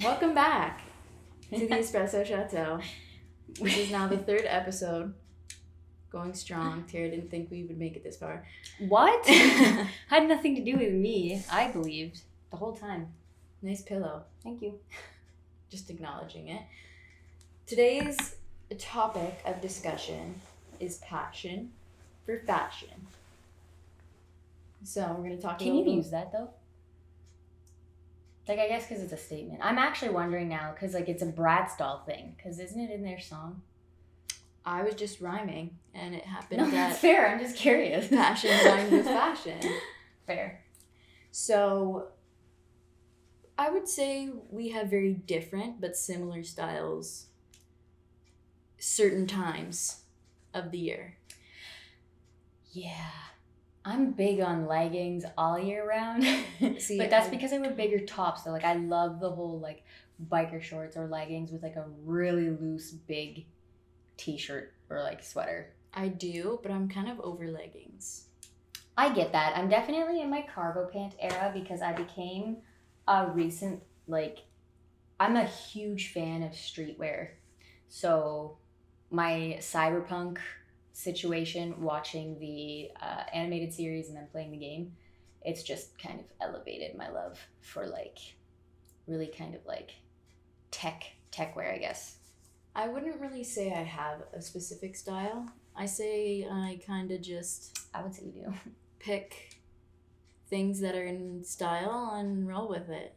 Welcome back to the Espresso Chateau. This is now the third episode. Going strong. Tara didn't think we would make it this far. What? Had nothing to do with me, I believed, the whole time. Nice pillow. Thank you. Just acknowledging it. Today's topic of discussion is passion for fashion. So we're going to talk Can you use that, though? Like, I guess because it's a statement. I'm actually wondering now, because, like, it's a Bratz doll thing. Because isn't it in their song? I was just rhyming, and it happened No, that that's fair. I'm just curious. passion rhymed with fashion. Fair. So I would say we have very different but similar styles certain times of the year. Yeah. I'm big on leggings all year round. See, but that's because I wear bigger tops. So, like, I love the whole, like, biker shorts or leggings with, like, a really loose, big t-shirt or, like, sweater. I do, but I'm kind of over leggings. I get that. I'm definitely in my cargo pant era because I became a recent, like, I'm a huge fan of streetwear. So my cyberpunk situation, watching the animated series and then playing the game, it's just kind of elevated my love for, like, really kind of, like, tech wear, I guess. I wouldn't really say I have a specific style. I say I kind of just I would say you do. pick things that are in style and roll with it.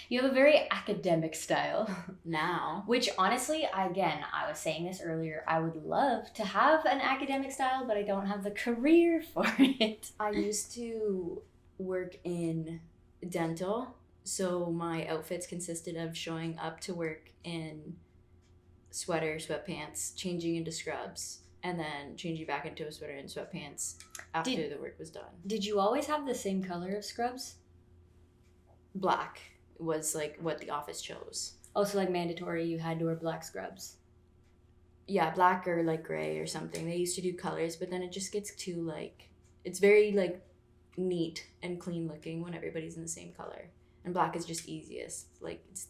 You have a very academic style. Now. Which, honestly, again, I was saying this earlier, I would love to have an academic style, but I don't have the career for it. I used to work in dental, so my outfits consisted of showing up to work in sweater, sweatpants, changing into scrubs, and then changing back into a sweater and sweatpants after the work was done. Did you always have the same color of scrubs? Black was like what the office chose. Oh, so like mandatory, you had to wear black scrubs. Yeah, black or like gray or something. They used to do colors, but then it just gets too like, it's very like neat and clean looking when everybody's in the same color. And black is just easiest. Like it's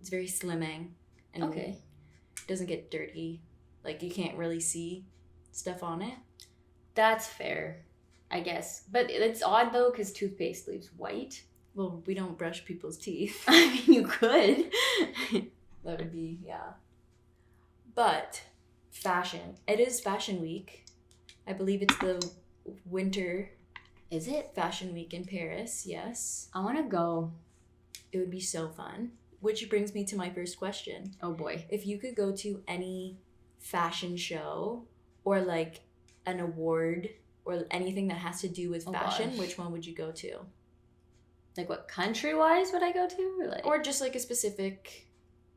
very slimming and Okay. doesn't get dirty. Like you can't really see stuff on it. That's fair, I guess. But it's odd though, because toothpaste leaves white. Well, we don't brush people's teeth. I mean, you could. That would be, yeah. But fashion. It is Fashion Week. I believe it's the winter. Is it? Fashion Week in Paris, yes. I want to go. It would be so fun. Which brings me to my first question. Oh boy. If you could go to any fashion show or like an award or anything that has to do with fashion, gosh. which one would you go to? Like what country-wise would I go to? Or just like a specific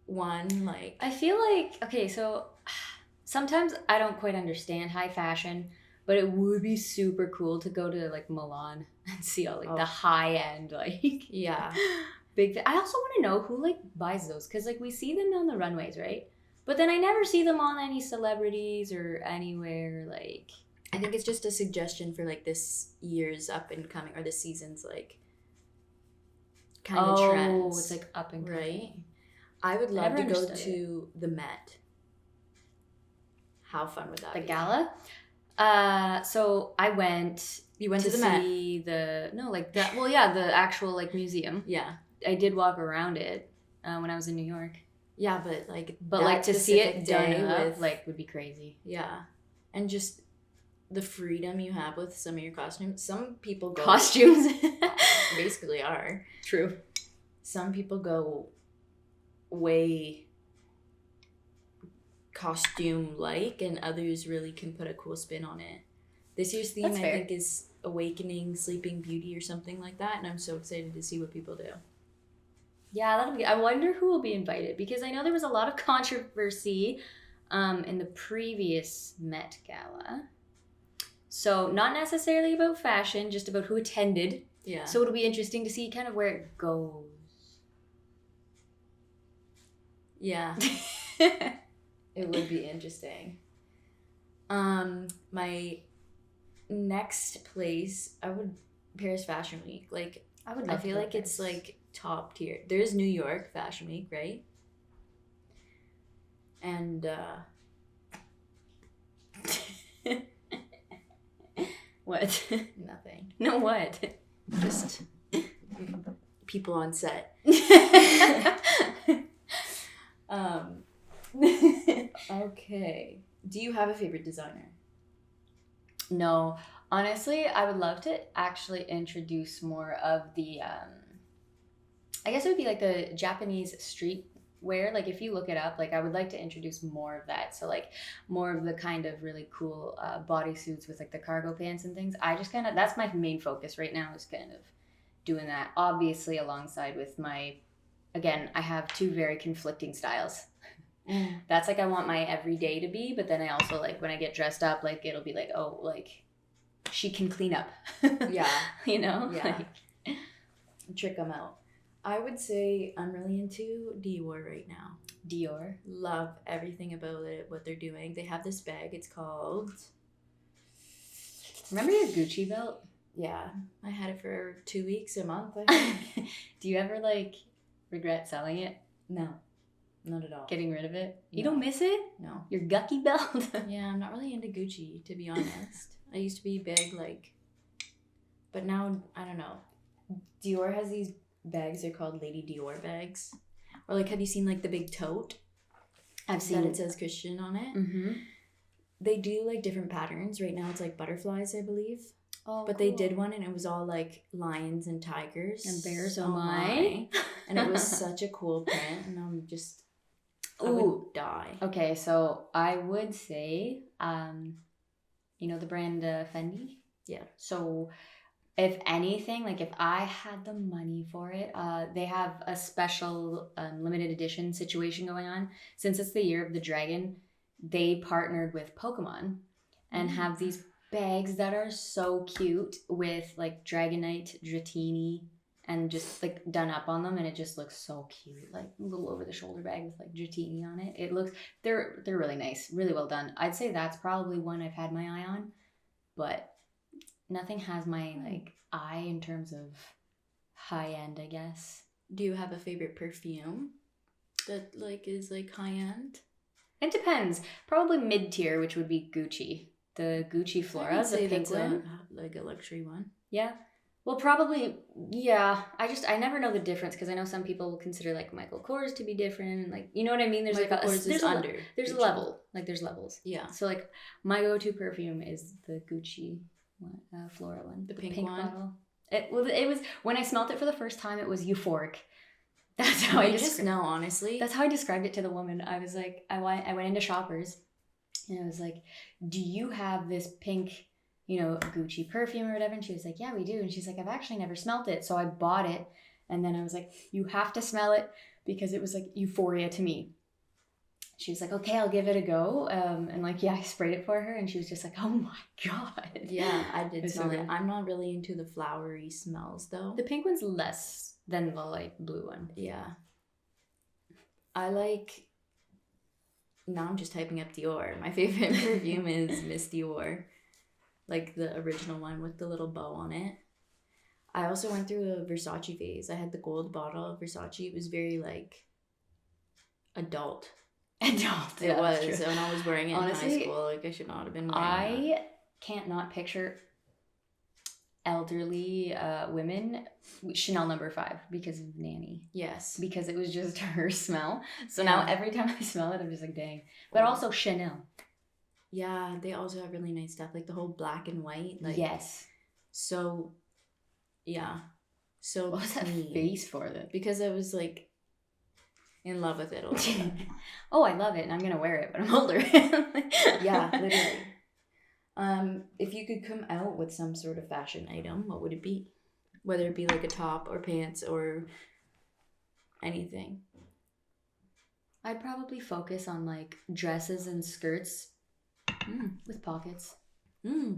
one, like... I feel like, okay, so sometimes I don't quite understand high fashion, but it would be super cool to go to like Milan and see all like the high-end, like... Yeah. I also want to know who like buys those, because like we see them on the runways, right? But then I never see them on any celebrities or anywhere, like... I think it's just a suggestion for like this year's up and coming, or this season's like kind of trends. Oh, it's like up and coming. Right? I would love to Never go understood to the Met. How fun would that The be? gala? So I went... You went to the see Met? The actual like museum. Yeah. I did walk around it when I was in New York. Yeah, but like to see it done day up, with like would be crazy. yeah, and just the freedom you have with some of your costumes. Some people go Costumes. basically are. True. Some people go way costume like, and others really can put a cool spin on it. This year's theme, That's I fair. think, is Awakening Sleeping Beauty or something like that, and I'm so excited to see what people do. Yeah, that'll be. I wonder who will be invited, because I know there was a lot of controversy in the previous Met Gala. So not necessarily about fashion, just about who attended. Yeah. So it'll be interesting to see kind of where it goes. Yeah. It would be interesting. My next place, Paris Fashion Week. Like, I would. I feel like it's like top tier. There's New York Fashion Week, right? And What? nothing. No, what? Just people on set. Okay. Do you have a favorite designer? No, honestly, I would love to actually introduce more of the, I guess it would be like the Japanese street wear. Like if you look it up, like I would like to introduce more of that. So like more of the kind of really cool bodysuits with like the cargo pants and things. I just kind of, that's my main focus right now is kind of doing that. Obviously alongside with my, again, I have two very conflicting styles. That's like I want my everyday to be, but then I also like when I get dressed up, like it'll be like, oh, like she can clean up. Yeah. You know? Yeah. Like, Trick them out. I would say I'm really into Dior right now. Dior. Love everything about it, what they're doing. They have this bag. It's called... Remember your Gucci belt? Yeah. I had it for 2 weeks, a month, I think. Do you ever like regret selling it? No. Not at all. Getting rid of it? You No. don't miss it? No. Your Gucky belt? Yeah, I'm not really into Gucci, to be honest. I used to be big, like... But now, I don't know. Dior has these bags. They're called Lady Dior bags. Or like, have you seen like the big tote? I've seen that it. It says Christian on it. Mm-hmm. They do like different patterns. Right now it's like butterflies, I believe. Oh, but they did one and it was all like lions and tigers. And bears, oh my. And it was such a cool print. And I'm just... I would die. Okay, so I would say, you know the brand Fendi? Yeah. So if anything, like if I had the money for it, they have a special limited edition situation going on. Since it's the year of the dragon, they partnered with Pokemon and have these bags that are so cute with like Dragonite, Dratini, and just like done up on them, and it just looks so cute. Like a little over the shoulder bag with like Dratini on it. It looks they're really nice, really well done. I'd say that's probably one I've had my eye on, but nothing has my like eye in terms of high end, I guess. Do you have a favorite perfume that like is like high end? It depends. Probably mid tier, which would be Gucci. The Gucci Flora, the pink one. Like a luxury one. Yeah. Well, probably, yeah. I never know the difference because I know some people will consider like Michael Kors to be different, and like you know what I mean. There's Michael like Kors is under. There's a level. Like there's levels. Yeah. So like my go-to perfume is the Gucci Flora one, the pink one. Bottle. It was when I smelled it for the first time. It was euphoric. That's how I just know. Honestly, that's how I described it to the woman. I was like, I went into Shoppers, and I was like, "Do you have this pink?" Gucci perfume or whatever. And she was like, yeah, we do. And she's like, I've actually never smelled it. So I bought it. And then I was like, you have to smell it because it was like euphoria to me. She was like, okay, I'll give it a go. And like, yeah, I sprayed it for her. And she was just like, oh my God. Yeah, I did smell it. So I'm not really into the flowery smells though. The pink one's less than the light blue one. Yeah. I like... Now I'm just typing up Dior. My favorite perfume is Miss Dior. Like the original one with the little bow on it. I also went through a Versace phase. I had the gold bottle of Versace. It was very like adult. It was. True. When I was wearing it honestly, in high school, like I should not have been wearing it. I can't not picture elderly women Chanel No. 5 because of Nanny. Yes. Because it was just her smell. So now every time I smell it, I'm just like, dang. But also Chanel. Yeah, they also have really nice stuff, like the whole black and white. Like, yes. So, yeah. So what was that face for then? Because I was like in love with it a little bit. Oh, I love it, and I'm gonna wear it, but I'm older. Yeah, literally. If you could come out with some sort of fashion item, what would it be? Whether it be like a top or pants or anything. I'd probably focus on like dresses and skirts. With pockets.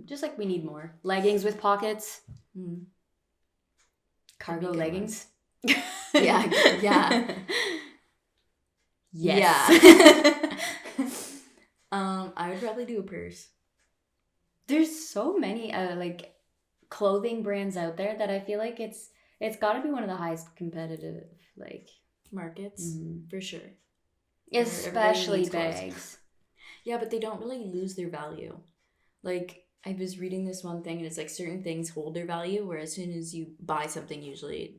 Just like we need more. Leggings with pockets. Cargo leggings. Yeah. Yeah. Yes. Yeah. I would probably do a purse. There's so many like clothing brands out there that I feel like it's It's got to be one of the highest competitive, like, markets, for sure. especially needs clothes. bags. Yeah, but they don't really lose their value. Like, I was reading this one thing, and it's like certain things hold their value, where as soon as you buy something, usually it,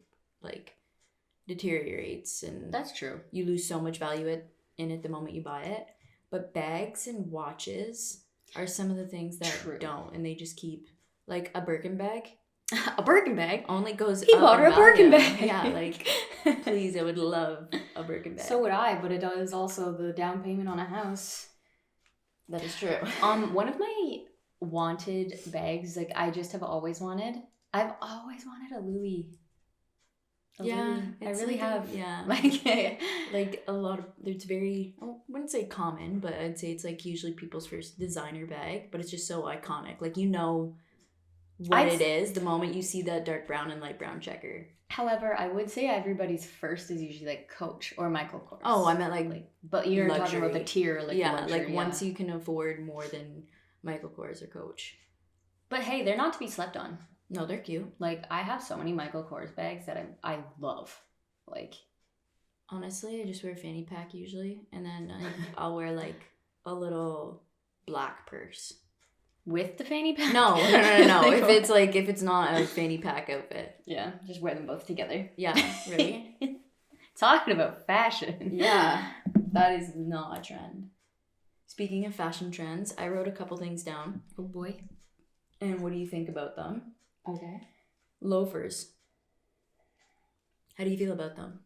like, deteriorates, and That's true. you lose so much value in it the moment you buy it. But bags and watches are some of the things that True. don't, and they just keep, like, a Birkin bag. A Birkin bag? Only goes He up bought her in a Birkin value. bag. Yeah, like, please, I would love a Birkin bag. So would I, but it is also the down payment on a house. That is true. One of my wanted bags, like I just have always wanted. I've always wanted a Louis. Yeah, I really have. Yeah, Like, like a lot of, it's very, I wouldn't say common, but I'd say it's like usually people's first designer bag, but it's just so iconic. Like, you know what it is the moment you see that dark brown and light brown checker. However, I would say everybody's first is usually like Coach or Michael Kors. Oh, I meant like but you're luxury. talking about the tier, like yeah, luxury, like once you can afford more than Michael Kors or Coach. But hey, they're not to be slept on. No, they're cute. Like, I have so many Michael Kors bags that I love. Like, honestly, I just wear a fanny pack usually, and then I'll wear like a little black purse. With the fanny pack? No. if it's not a fanny pack outfit. Yeah, just wear them both together. Yeah, really? Talking about fashion. Yeah, that is not a trend. Speaking of fashion trends, I wrote a couple things down. Oh boy. And what do you think about them? Okay. Loafers. How do you feel about them?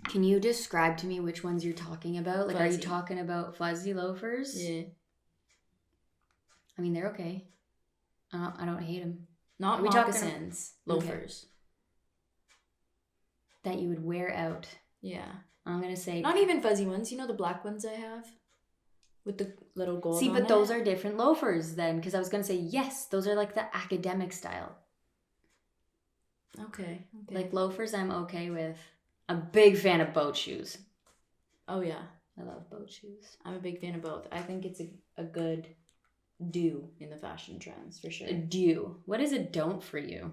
Can you describe to me which ones you're talking about? Like, fuzzy. Are you talking about fuzzy loafers? Yeah. I mean, they're okay. I don't hate them. Not moccasins. Loafers. That you would wear out. Yeah. I'm going to say... Not even fuzzy ones. You know the black ones I have? With the little gold See, on but it? those are different loafers then. Because I was going to say, yes, those are like the academic style. Okay. Like loafers I'm okay with. I'm a big fan of boat shoes. Oh, yeah. I love boat shoes. I'm a big fan of both. I think it's a good do in the fashion trends, for sure. A do. What is a don't for you?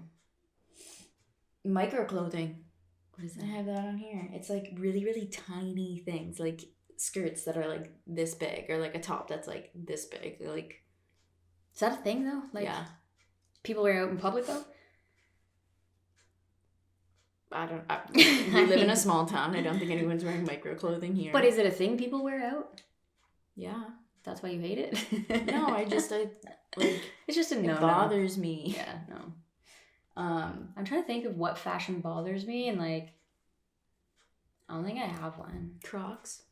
Micro clothing. What is that? I have that on here. It's like really, really tiny things, like skirts that are like this big, or like a top that's like this big. They're like, is that a thing though? Like, yeah. People wear out in public though? We live in a small town. I don't think anyone's wearing micro clothing here. But is it a thing people wear out? Yeah. That's why you hate it? No, I like it's just a no. It bothers me. Yeah, no. I'm trying to think of what fashion bothers me, and like, I don't think I have one. Crocs.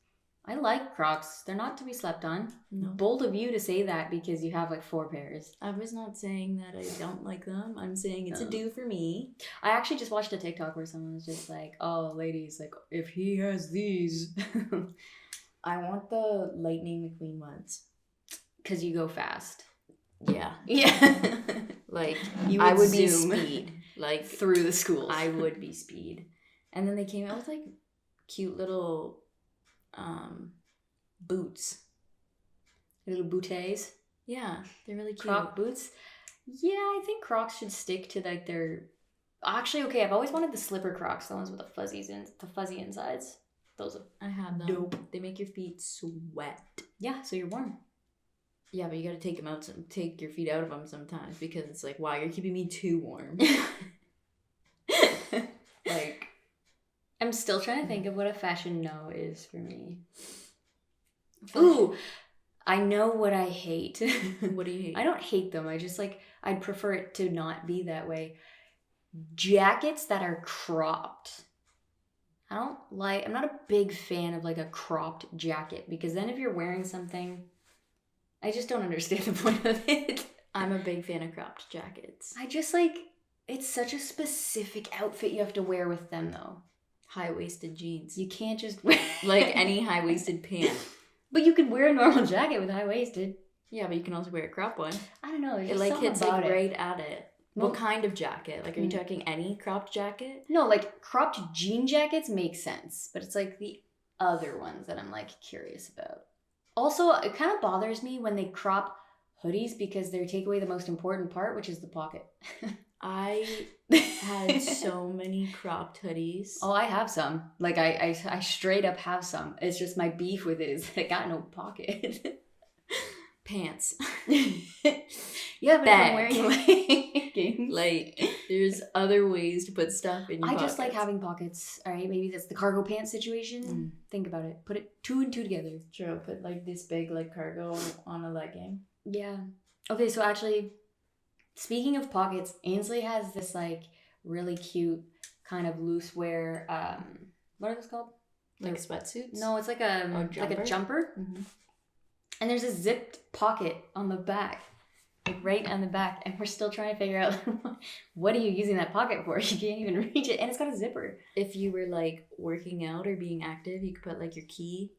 I like Crocs. They're not to be slept on. No. Bold of you to say that because you have like 4 pairs. I was not saying that I don't like them. I'm saying it's a do for me. I actually just watched a TikTok where someone was just like, "Oh, ladies, like if he has these." I want the Lightning McQueen ones. Because you go fast. Yeah. Yeah. Like, I would be zoom speed. Like, through the schools. I would be speed. And then they came out with, like, cute little boots. Little booties. Yeah, they're really cute. Croc boots. Yeah, I think Crocs should stick to, like, their... Actually, okay, I've always wanted the slipper Crocs, the ones with the fuzzy insides. Those are I have them. dope. They make your feet sweat. Yeah, so you're warm. Yeah, but you gotta take them out, take your feet out of them sometimes, because it's like, wow, you're keeping me too warm. Like, I'm still trying to think of what a fashion no is for me. Ooh, I know what I hate. What do you hate? I don't hate them. I just like, I'd prefer it to not be that way. Jackets that are cropped. I'm not a big fan of like a cropped jacket, because then if you're wearing something, I just don't understand the point of it. I'm a big fan of cropped jackets. I just like, it's such a specific outfit you have to wear with them though. High-waisted jeans. You can't just wear like any high-waisted pant. But you could wear a normal jacket with high-waisted. Yeah, but you can also wear a crop one. I don't know. It like hits like right at it. What kind of jacket? Like, are you talking any cropped jacket? No, like cropped jean jackets make sense, but it's like the other ones that I'm like curious about. Also, it kind of bothers me when they crop hoodies because they take away the most important part, which is the pocket. I had so many cropped hoodies. Oh, I have some. Like I straight up have some. It's just my beef with it is that it got no pocket. Pants. Yeah, but if I'm wearing leggings. Like, there's other ways to put stuff in your pockets. I just like having pockets. All right, maybe that's the cargo pants situation. Think about it. Put it 2 and 2 together. True. Put like this big like cargo on a legging. Yeah. Okay, so actually, speaking of pockets, Ainsley has this like really cute kind of loose wear. What are those called? Like sweatsuits? No, it's like a jumper. Mm-hmm. And there's a zipped pocket on the back, like right on the back, and we're still trying to figure out what are you using that pocket for? You can't even reach it, and it's got a zipper. If you were like working out or being active, you could put like your key.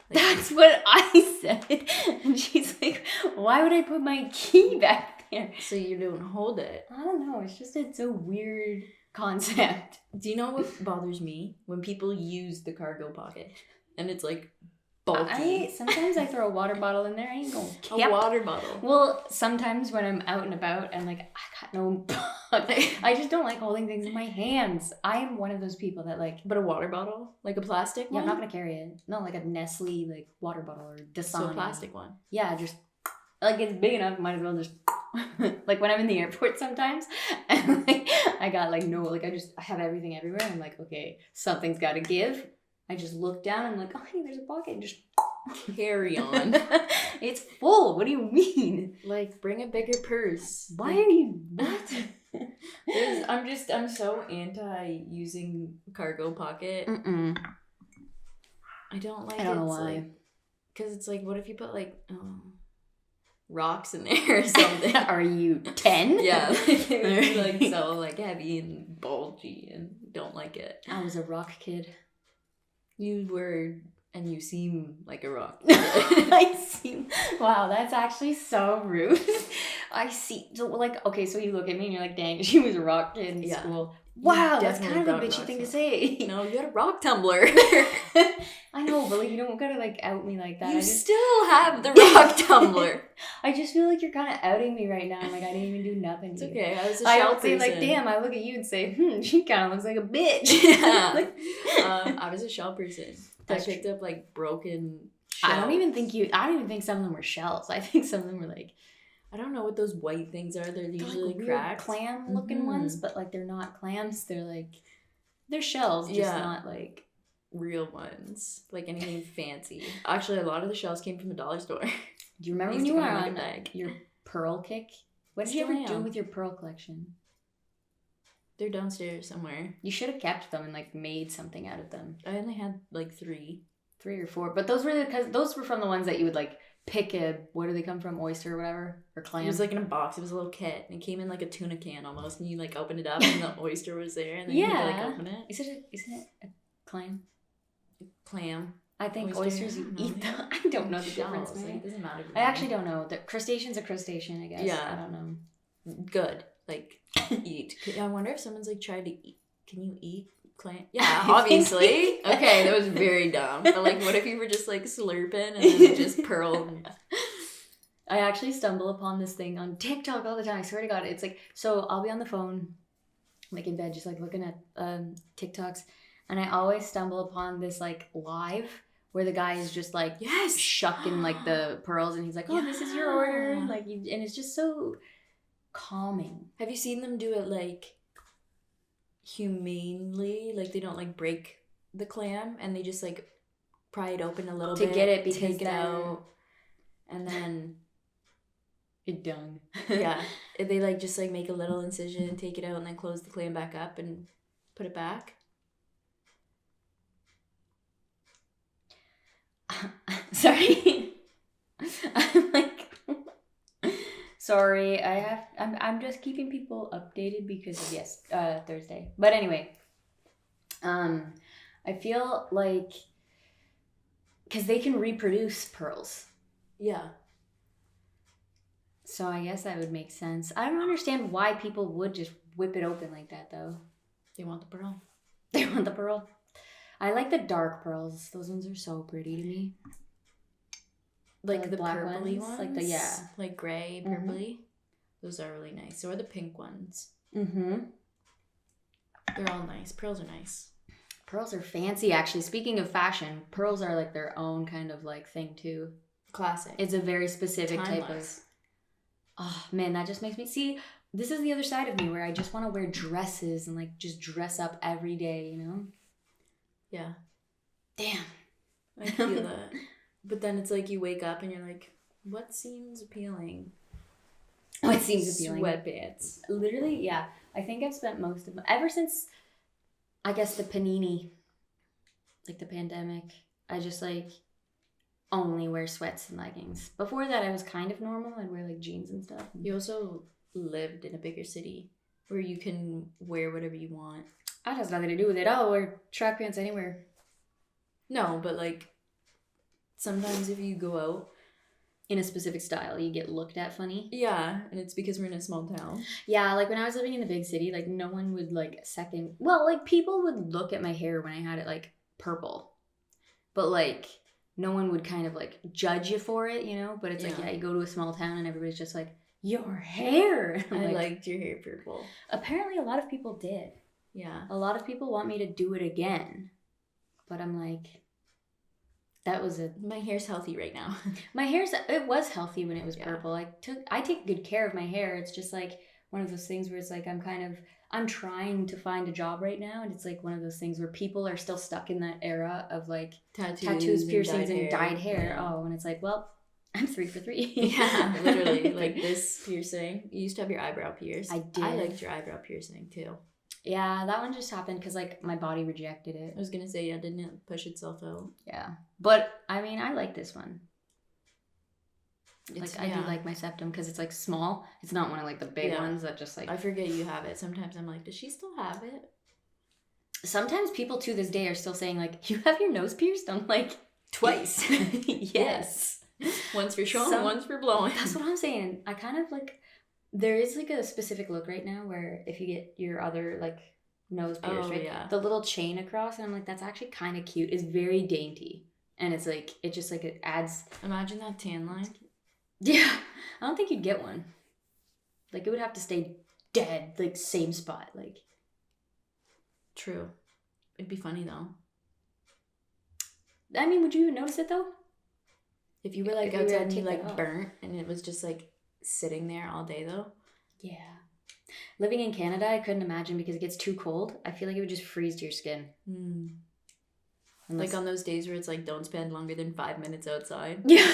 Like, that's what I said, and she's like, "Why would I put my key back there?" So you don't hold it. I don't know. It's a weird concept. Do you know what bothers me? When people use the cargo pocket, and it's like bulky. Sometimes I throw a water bottle in there. I ain't going a water bottle. Well, sometimes when I'm out and about and like I got no I just don't like holding things in my hands. I am one of those people that like. But a water bottle, like a plastic one. Yeah, I'm not gonna carry it. No, like a Nestle like water bottle or Dasani. So a plastic one. Yeah, just like it's big enough. Might as well just like when I'm in the airport sometimes, and like I got like no like I have everything everywhere. And I'm like, okay, something's got to give. I just look down and I'm like, oh, hey, there's a pocket. And just carry on. It's full. What do you mean? Like, bring a bigger purse. Why are you... What? I'm so anti using cargo pocket. Mm-mm. I don't like it. I don't know why. Because it's like, what if you put like rocks in there or something? Are you 10? Yeah. Like, it would be like so like heavy and bulgy and don't like it. I was a rock kid. You were, and you seem like a rock. I seem. Wow, that's actually so rude. I see. So, like, okay, so you look at me and you're like, dang, she was a rock kid in school. Wow, that's kind of a bitchy thing to say. No, you got a rock tumbler. I know, but like, you don't gotta like out me like that. You still have the rock tumbler. I just feel like you're kind of outing me right now. Like I didn't even do nothing. It's okay. I was a I shell don't say person. like, damn. I look at you and say, she kind of looks like a bitch. Yeah. Like, I was a shell person. I picked up like broken shells. I don't even think some of them were shells. I think some of them were like, I don't know what those white things are. They're usually like cracked. Clam looking ones, but like they're not clams. They're shells, just not like real ones. Like anything fancy. Actually, a lot of the shells came from the dollar store. Do you remember when you were on your pearl kick? What did you ever do with your pearl collection? They're downstairs somewhere. You should have kept them and like made something out of them. I only had like 3 or 4, but those were from the ones that you would like pick where do they come from? Oyster or whatever? Or clam? It was like in a box. It was a little kit. And it came in like a tuna can almost. And you like opened it up and the oyster was there. And then you had to like open it. Isn't it a clam? Clam. I think oysters you eat them. I don't know the difference. Like, it doesn't matter. I actually don't know. The crustacean's a crustacean, I guess. Yeah. I don't know. Good. Like, eat. I wonder if someone's like tried to eat. Can you eat clam? Yeah, obviously. Okay, that was very dumb. But like, what if you were just like slurping and then just pearl? I actually stumble upon this thing on TikTok all the time. I swear to God, it's like, so I'll be on the phone, like in bed, just like looking at TikToks, and I always stumble upon this like live where the guy is just like shucking like the pearls, and he's like, "Oh, this is your order," and like, and it's just so calming. Have you seen them do it like humanely? Like they don't like break the clam, and they just like pry it open a little bit to get it, because take it out, and then it done. Yeah, they like just like make a little incision, take it out, and then close the clam back up and put it back. Sorry. I'm like, sorry. I'm just keeping people updated because of Thursday. But anyway, I feel like because they can reproduce pearls. Yeah. So I guess that would make sense. I don't understand why people would just whip it open like that though. They want the pearl. They want the pearl. I like the dark pearls. Those ones are so pretty to me. Like the black purpley ones? Like the like gray, purpley. Those are really nice. So are the pink ones. Mm-hmm. They're all nice. Pearls are nice. Pearls are fancy, actually. Speaking of fashion, pearls are like their own kind of like thing too. Classic. It's a very specific type of. Timeless. Oh man, that just makes me see. This is the other side of me where I just want to wear dresses and like just dress up every day, you know? Yeah. Damn. I feel that. But then it's like you wake up and you're like, what seems appealing? What seems appealing? Sweatpants. Literally, yeah. I think I've spent most of ever since I guess the panini, like the pandemic, I just like only wear sweats and leggings. Before that, I was kind of normal. I'd wear like jeans and stuff. You also lived in a bigger city where you can wear whatever you want. That has nothing to do with it. I'll wear track pants anywhere. No, but like sometimes if you go out in a specific style, you get looked at funny. Yeah, and it's because we're in a small town. Yeah, like when I was living in the big city, like no one would like like people would look at my hair when I had it like purple. But like no one would kind of like judge you for it, you know? But it's like, yeah, you go to a small town and everybody's just like, your hair. I liked your hair purple. Apparently a lot of people did. Yeah. A lot of people want me to do it again. But I'm like, my hair's healthy right now. It was healthy when it was purple. I take good care of my hair. It's just like one of those things where it's like I'm trying to find a job right now, and it's like one of those things where people are still stuck in that era of like tattoos, piercings, and dyed hair. Yeah. Oh, and it's like, well, I'm 3 for 3. Yeah, literally. Like this piercing. You used to have your eyebrow pierced. I did. I liked your eyebrow piercing too. Yeah, that one just happened because like my body rejected it. I was gonna say, didn't it push itself out? Yeah, but I mean, I like this one. I do like my septum because it's like small. It's not one of like the big ones that just like. I forget you have it. Sometimes I'm like, does she still have it? Sometimes people to this day are still saying like, you have your nose pierced? I'm like, twice. Yes. Once for showing, once for blowing. That's what I'm saying. I kind of like. There is like a specific look right now where if you get your other like nose pierced, right? Yeah. The little chain across, and I'm like, that's actually kind of cute. It's very dainty, and it's like it just like it adds. Imagine that tan line. Yeah, I don't think you'd get one. Like it would have to stay dead, like same spot, like. True, it'd be funny though. I mean, would you even notice it though? If you were like outside and you like burnt, and it was just like. Sitting there all day though. Yeah. Living in Canada, I couldn't imagine because it gets too cold. I feel like it would just freeze to your skin. Like on those days where it's like don't spend longer than 5 minutes outside. Yeah.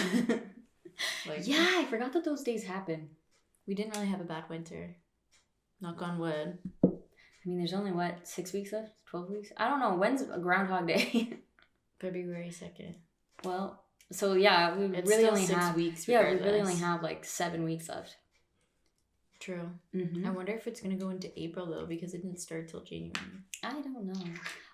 Yeah, I forgot that those days happen. We didn't really have a bad winter. Knock on wood. I mean, there's only 6 weeks left? 12 weeks? I don't know. When's Groundhog Day? February 2nd. Well, so yeah, we really only have 6 weeks. Yeah, we really only have like 7 weeks left. True. Mm-hmm. I wonder if it's gonna go into April though, because it didn't start till January. I don't know.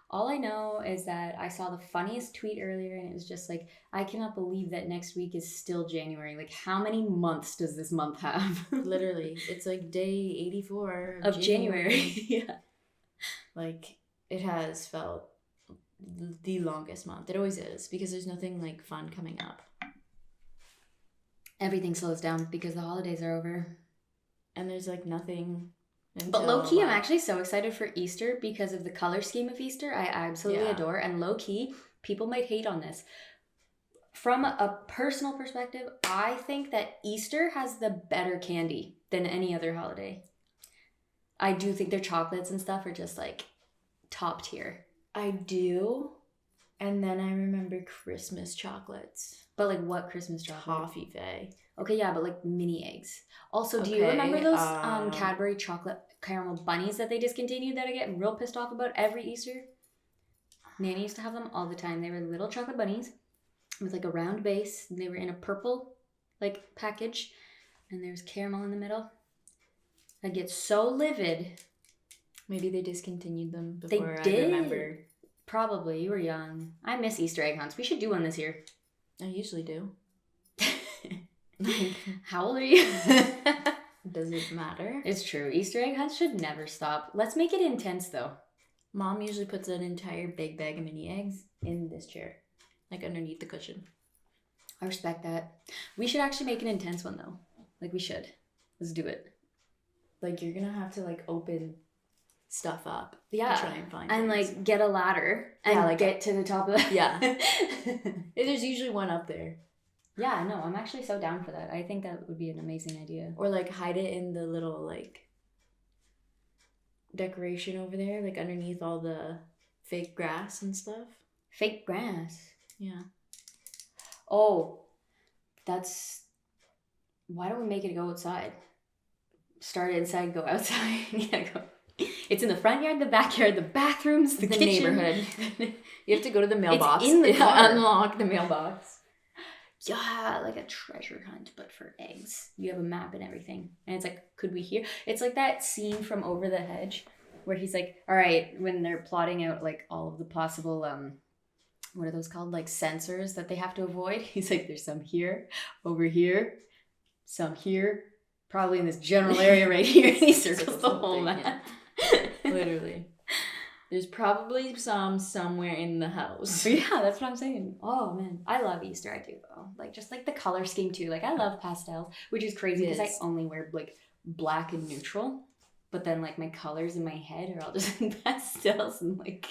All I know is that I saw the funniest tweet earlier, and it was just like, I cannot believe that next week is still January. Like, how many months does this month have? Literally, it's like day 84 of January. Yeah. Like it has felt the longest month. It always is because there's nothing like fun coming up. Everything slows down because the holidays are over. And there's like nothing. But low key, I'm actually so excited for Easter because of the color scheme of Easter. I absolutely adore. And low key, people might hate on this. From a personal perspective, I think that Easter has the better candy than any other holiday. I do think their chocolates and stuff are just like top tier. I do. And then I remember Christmas chocolates. But like what Christmas chocolate? Toffee Faye. Okay, yeah, but like mini eggs. Also, do you remember those Cadbury chocolate caramel bunnies that they discontinued that I get real pissed off about every Easter? Nanny used to have them all the time. They were little chocolate bunnies with like a round base. They were in a purple like package, and there's caramel in the middle. I'd get so livid. Maybe they discontinued them before they did. I remember. Probably. You were young. I miss Easter egg hunts. We should do one this year. I usually do. How old are you? Does it matter? It's true. Easter egg hunts should never stop. Let's make it intense though. Mom usually puts an entire big bag of mini eggs in this chair. Like underneath the cushion. I respect that. We should actually make an intense one though. Like we should. Let's do it. Like you're gonna have to like open stuff up. Yeah. To try and find and things. like get a ladder and like get to the top of it. Yeah. There's usually one up there. Yeah, no, I'm actually so down for that. I think that would be an amazing idea. Or like hide it in the little like decoration over there, like underneath all the fake grass and stuff. Fake grass. Yeah. Oh, that's... Why don't we make it go outside? Start inside, go outside. Yeah, go. It's in the front yard, the backyard, the bathrooms, the kitchen. Neighborhood. You have to go to the mailbox. It's in the car. Unlock the mailbox. Yeah, like a treasure hunt, but for eggs. You have a map and everything. And it's like, could we hear? It's like that scene from Over the Hedge where he's like, all right, when they're plotting out like all of the possible, what are those called? Like sensors that they have to avoid. He's like, there's some here, over here, some here, probably in this general area right here. And he circles the whole map. Yeah. Literally. There's probably some somewhere in the house. Yeah, that's what I'm saying. Oh man, I love Easter. I do though. Like just like the color scheme too. Like I love pastels, which is crazy because I only wear like black and neutral. But then like my colors in my head are all just like pastels and like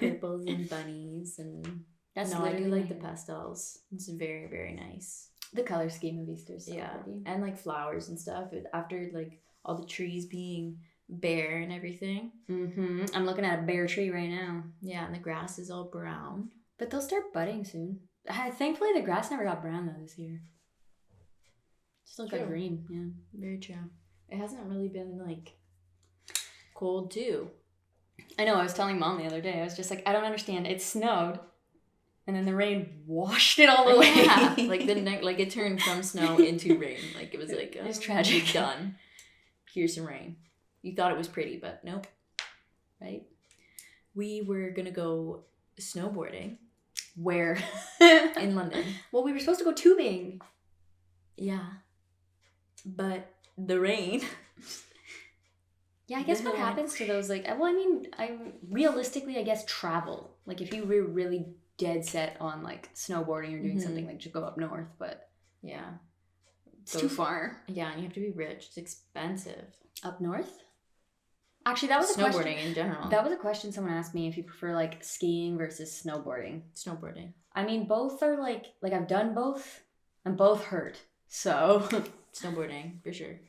purples and bunnies and that's no, I do literally like the pastels. It's very, very nice. The color scheme of Easter is so pretty. And like flowers and stuff. After like all the trees being bare and everything. Mm-hmm. I'm looking at a bare tree right now. Yeah, and the grass is all brown. But they'll start budding soon. Thankfully, the grass never got brown though this year. Still got green. Yeah, very true. It hasn't really been like cold too. I know. I was telling Mom the other day. I was just like, I don't understand. It snowed, and then the rain washed it all away. Yeah, like like it turned from snow into rain. Like it was like it was tragic. Done. Here's some rain. You thought it was pretty, but nope. Right? We were gonna go snowboarding. Where? In London. Well, we were supposed to go tubing. Yeah. But the rain. Yeah, I guess what happens to those, like, well, I mean, realistically, I guess travel. Like, if you were really dead set on, like, snowboarding or doing something, like, to go up north, but... Yeah. It's too far. Yeah, and you have to be rich. It's expensive. Up north? Actually, that was a question. Snowboarding in general. That was a question someone asked me, if you prefer, like, skiing versus snowboarding. Snowboarding. I mean, both are, like, I've done both, and both hurt, so... Snowboarding, for sure.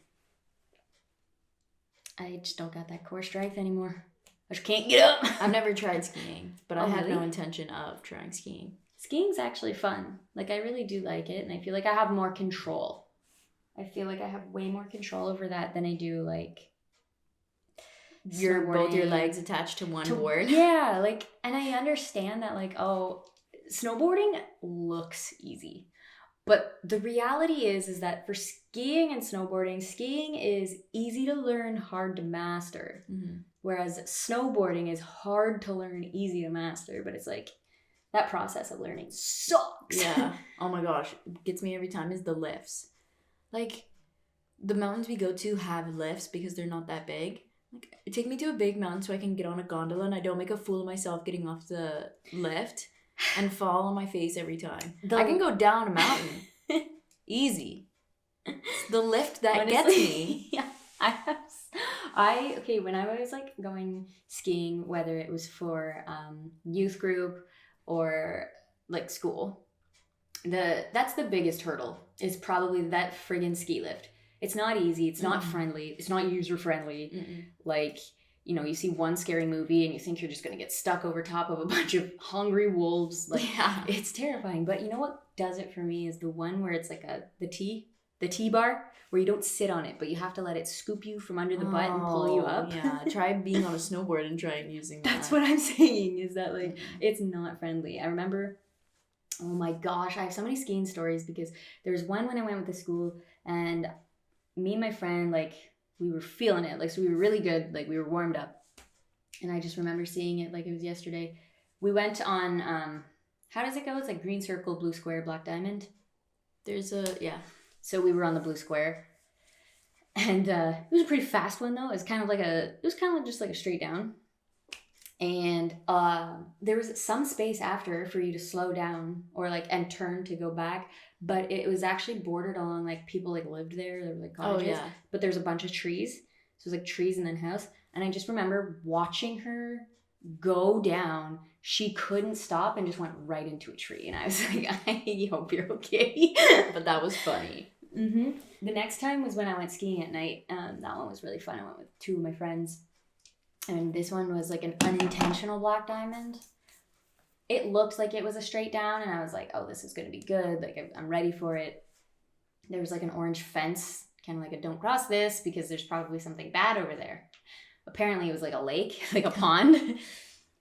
I just don't got that core strength anymore. I just can't get up. I've never tried skiing, but I have really? no intention of trying skiing. Skiing's actually fun. Like, I really do like it, and I feel like I have more control. I feel like I have way more control over that than I do, like... Both your legs attached to one board. Yeah, like, and I understand that, like, oh, snowboarding looks easy. But the reality is that for skiing and snowboarding, skiing is easy to learn, hard to master. Mm-hmm. Whereas snowboarding is hard to learn, easy to master. But it's like, that process of learning sucks. Yeah. Oh my gosh. What gets me every time is the lifts. Like, the mountains we go to have lifts because they're not that big. Like, take me to a big mountain so I can get on a gondola and I don't make a fool of myself getting off the lift and fall on my face every time. I can go down a mountain. Easy. It's the lift that honestly, gets me. Yeah. Okay, when I was like going skiing, whether it was for youth group or like school, that's the biggest hurdle is probably that friggin' ski lift. It's not easy. It's not friendly. It's not user friendly. Mm-mm. Like, you know, you see one scary movie and you think you're just going to get stuck over top of a bunch of hungry wolves. Like, yeah, it's terrifying. But you know what does it for me is the one where it's like the T-bar, where you don't sit on it, but you have to let it scoop you from under the butt and pull you up. Yeah, try being on a snowboard and try using that. That's what I'm saying, is that like, it's not friendly. I remember, oh my gosh, I have so many skiing stories because there was one when I went with the school and me and my friend, like, we were feeling it. Like, so we were really good. Like, we were warmed up. And I just remember seeing it like it was yesterday. We went on, how does it go? It's like green circle, blue square, black diamond. Yeah. So we were on the blue square. And it was a pretty fast one, though. It was kind of just like a straight down. And there was some space after for you to slow down or like, and turn to go back. But it was actually bordered along, like, people like lived there. There were like cottages. Oh, yeah. But there's a bunch of trees. So it was like trees and then house. And I just remember watching her go down. She couldn't stop and just went right into a tree. And I was like, I hope you're okay. But that was funny. Mm-hmm. The next time was when I went skiing at night. That one was really fun. I went with 2 of my friends. And this one was like an unintentional black diamond. It looked like it was a straight down. And I was like, oh, this is going to be good. Like, I'm ready for it. There was like an orange fence, kind of like a don't cross this because there's probably something bad over there. Apparently it was like a lake, like a pond.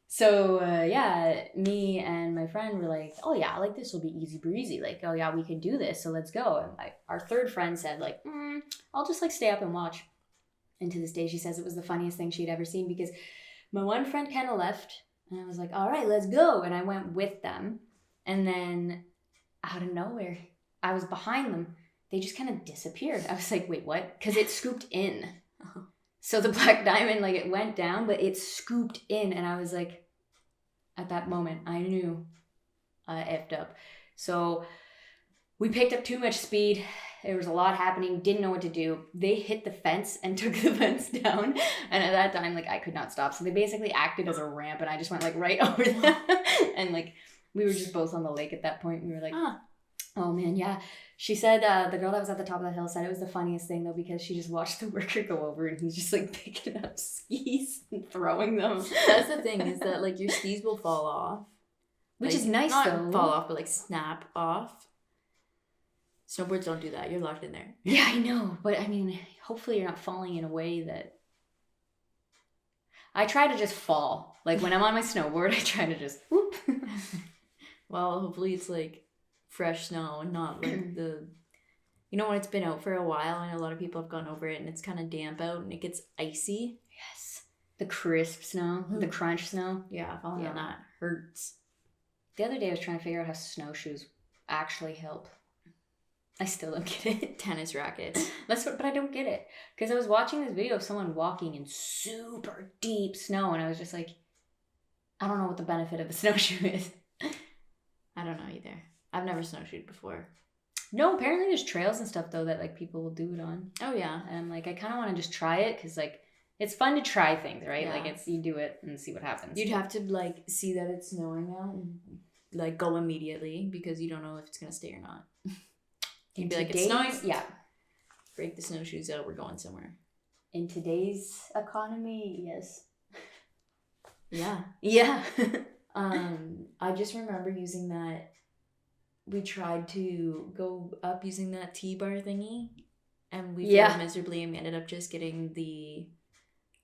So yeah, me and my friend were like, oh yeah, like this will be easy breezy. Like, oh yeah, we can do this. So let's go. And like our third friend said like, I'll just like stay up and watch. And to this day, she says it was the funniest thing she'd ever seen because my one friend kind of left and I was like, all right, let's go. And I went with them. And then out of nowhere, I was behind them. They just kind of disappeared. I was like, wait, what? Because it scooped in. So the black diamond, like it went down, but it scooped in. And I was like, at that moment, I knew I effed up. So we picked up too much speed. There was a lot happening. Didn't know what to do. They hit the fence and took the fence down. And at that time, like I could not stop. So they basically acted as a ramp and I just went like right over them. And like we were just both on the lake at that point. We were like, oh man, yeah. She said the girl that was at the top of the hill said it was the funniest thing though because she just watched the worker go over and he's just like picking up skis and throwing them. That's the thing is that like your skis will fall off. Which like, is nice not though. Fall off, but like snap off. Snowboards don't do that. You're locked in there. Yeah, I know. But I mean, hopefully you're not falling in a way that... I try to just fall. Like when I'm on my snowboard, I try to just whoop. Well, hopefully it's like fresh snow and not like the... You know when it's been out for a while and a lot of people have gone over it and it's kind of damp out and it gets icy? Yes. The crisp snow. The crunch snow. Yeah, falling on that hurts. The other day I was trying to figure out how snowshoes actually help. I still don't get it. Tennis rackets. But I don't get it. Because I was watching this video of someone walking in super deep snow and I was just like, I don't know what the benefit of a snowshoe is. I don't know either. I've never snowshoed before. No, apparently there's trails and stuff though that like people will do it on. Oh yeah. And like I kind of want to just try it because like it's fun to try things, right? Yeah. Like it's you do it and see what happens. You'd have to like see that it's snowing now and like go immediately because you don't know if it's gonna stay or not. You'd be like, it's snowing. Yeah. Break the snowshoes out. We're going somewhere. In today's economy, yes. Yeah. Yeah. I just remember using that. We tried to go up using that T-bar thingy, and we failed miserably, and we ended up just getting the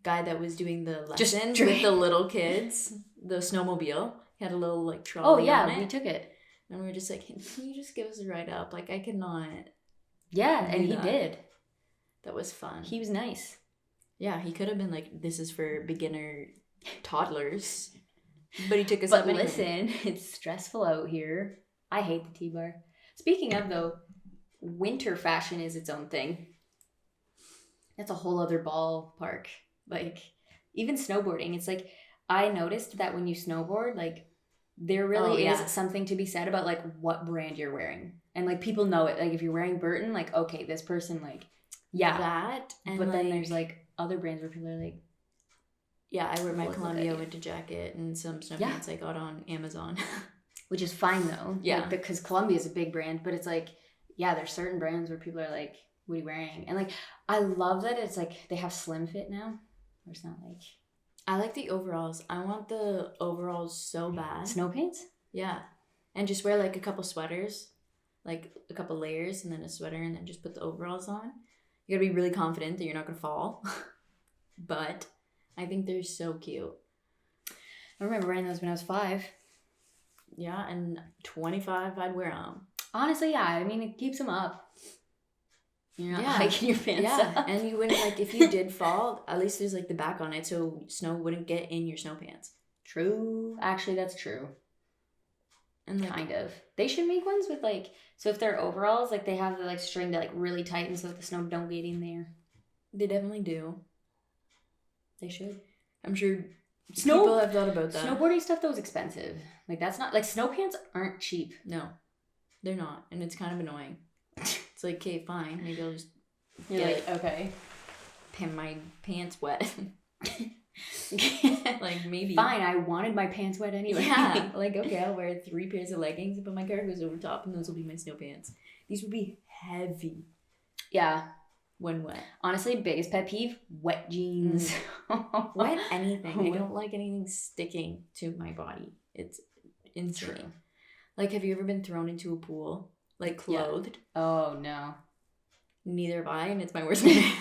guy that was doing the lessons with the little kids, the snowmobile. He had a little like trolley on it. We took it. And we were just like, can you just give us a ride up? Like, I cannot. Yeah, and he did. That was fun. He was nice. Yeah, he could have been like, this is for beginner toddlers. But he took us up anyway. Listen, it's stressful out here. I hate the T-bar. Speaking of, though, winter fashion is its own thing. That's a whole other ballpark. Like, even snowboarding. It's like, I noticed that when you snowboard, like, there really is something to be said about like what brand you're wearing. And like people know it. Like if you're wearing Burton, like, okay, this person like, yeah. That. And but like, then there's like other brands where people are like, yeah, I wear my Columbia winter jacket and some snow pants I got on Amazon. Which is fine though. Yeah. Like, because Columbia is a big brand, but it's like, yeah, there's certain brands where people are like, what are you wearing? And like, I love that it's like, they have slim fit now. Where it's not like... I like the overalls. I want the overalls so bad. Snow pants? Yeah. And just wear like a couple sweaters, like a couple layers and then a sweater and then just put the overalls on. You gotta be really confident that you're not gonna fall. But I think they're so cute. I remember wearing those when I was 5. Yeah, and 25 I'd wear them. Honestly, yeah. I mean, it keeps them up. You're not hiking your pants up. And you wouldn't, like, if you did fall, at least there's, like, the back on it, so snow wouldn't get in your snow pants. True. Actually, that's true. And like, kind of. They should make ones with, like, so if they're overalls, like, they have the, like, string that, like, really tighten so that the snow don't get in there. They definitely do. They should. I'm sure people have thought about that. Snowboarding stuff, though, is expensive. Like, that's not, like, snow pants aren't cheap. No. They're not. And it's kind of annoying. It's like, okay, fine. Maybe I'll just You're like, okay. my pants wet. Like, maybe. Fine, I wanted my pants wet anyway. Yeah, like, okay, I'll wear 3 pairs of leggings and put my cargos over top, and those will be my snow pants. These would be heavy. Yeah. When wet. Honestly, biggest pet peeve, wet jeans. Wet anything. I don't like anything sticking to my body. It's insane. True. Like, have you ever been thrown into a pool, like, clothed? Yeah. Oh, no. Neither have I, and it's my worst nightmare.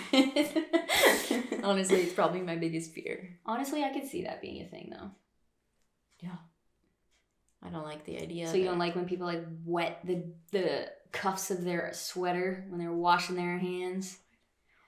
Honestly, it's probably my biggest fear. Honestly, I could see that being a thing, though. Yeah. I don't like the idea. So you don't like when people, like, wet the cuffs of their sweater when they're washing their hands?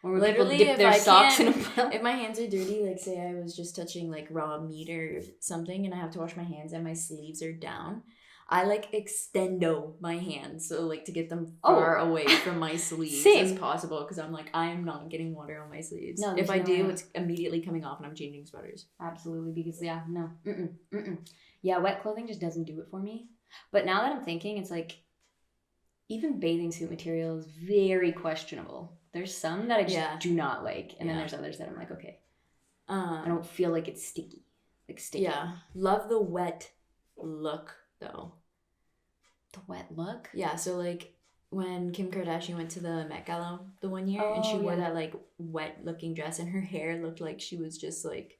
Or when literally, people dip their socks in a pile? If my hands are dirty, like, say I was just touching, like, raw meat or something, and I have to wash my hands and my sleeves are down, I, like, extendo my hands, so, like, to get them far away from my sleeves as possible, because I'm like, I am not getting water on my sleeves. No, if I do, it's immediately coming off and I'm changing sweaters. Absolutely, because, yeah, wet clothing just doesn't do it for me. But now that I'm thinking, it's like, even bathing suit material is very questionable. There's some that I just do not like, and then there's others that I'm like, okay. I don't feel like it's sticky. Like, sticky. Yeah. Love the wet look, though. The wet look? Yeah, so, like, when Kim Kardashian went to the Met Gala the one year, and she wore that, like, wet-looking dress, and her hair looked like she was just, like...